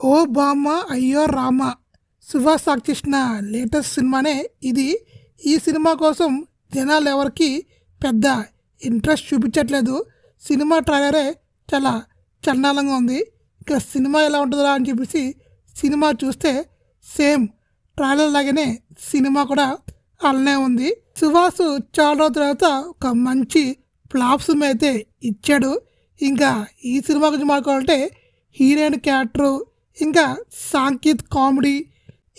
ఓ బామ్మ అయ్యో రామ సుభాష్ సాక్షిష్ణ లేటెస్ట్ సినిమానే ఇది. ఈ సినిమా కోసం జనాలు ఎవరికి పెద్ద ఇంట్రెస్ట్ చూపించట్లేదు. సినిమా ట్రైలరే చాలా చండాలంగా ఉంది. ఇక సినిమా ఎలా ఉంటుందా అని చెప్పేసి సినిమా చూస్తే సేమ్ ట్రైలర్ లాగానే సినిమా కూడా అలానే ఉంది. సుభాష్ చాలా రోజుల తర్వాత ఒక మంచి ఫ్లాప్ సినిమా అయితే ఇచ్చాడు. ఇంకా ఈ సినిమా గురించి మాట్లాడాలంటే హీరోయిన్ క్యారెక్టరు, ఇంకా సాంకేతిక కామెడీ,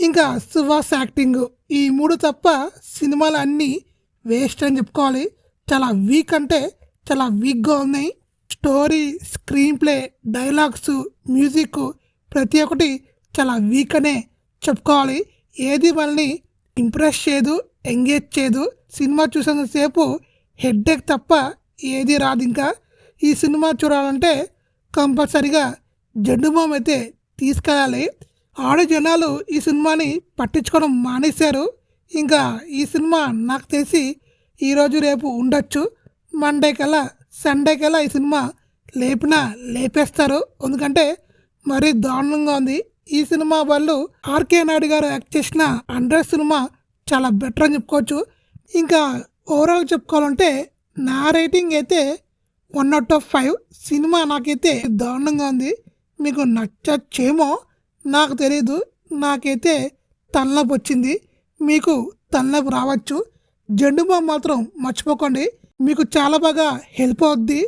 ఇంకా సుభాష్ యాక్టింగ్, ఈ మూడు తప్ప సినిమాలు అన్నీ వేస్ట్ అని చెప్పుకోవాలి. చాలా వీక్ అంటే చాలా వీక్గా ఉన్నాయి. Story, screen play, dialogues, music ప్రతి ఒక్కటి చాలా వీక్ అనే చెప్పుకోవాలి. ఏది మనల్ని ఇంప్రెస్ చేయదు, ఎంగేజ్ చేయదు. సినిమా చూసినంతసేపు హెడ్ఏక్ తప్ప ఏది రాదు. ఇంకా ఈ సినిమా చూడాలంటే కంపల్సరిగా జెండుబామ్ అయితే తీసుకెళ్ళాలి. ఆడు జనాలు ఈ సినిమాని పట్టించుకోవడం మానేశారు. ఇంకా ఈ సినిమా నాకు తెలిసి ఈరోజు రేపు ఉండొచ్చు. మండే కల్లా సండే కల్లా ఈ సినిమా లేపేస్తారు. ఎందుకంటే మరీ దారుణంగా ఉంది. ఈ సినిమా వాళ్ళు ఆర్కే నాయుడు గారు యాక్ట్ చేసిన 100 సినిమా చాలా బెటర్ అని చెప్పుకోవచ్చు. ఇంకా ఓవరాల్ చెప్పుకోవాలంటే నా రేటింగ్ అయితే 1/5. సినిమా నాకైతే దారుణంగా ఉంది. మీకు నచ్చచ్చేమో నాకు తెలీదు. నాకైతే తలనొప్పి వచ్చింది, మీకు తలనొప్పి రావచ్చు. జెండుబామ్ మాత్రం మర్చిపోకండి, మీకు చాలా బాగా హెల్ప్ అవుద్ది.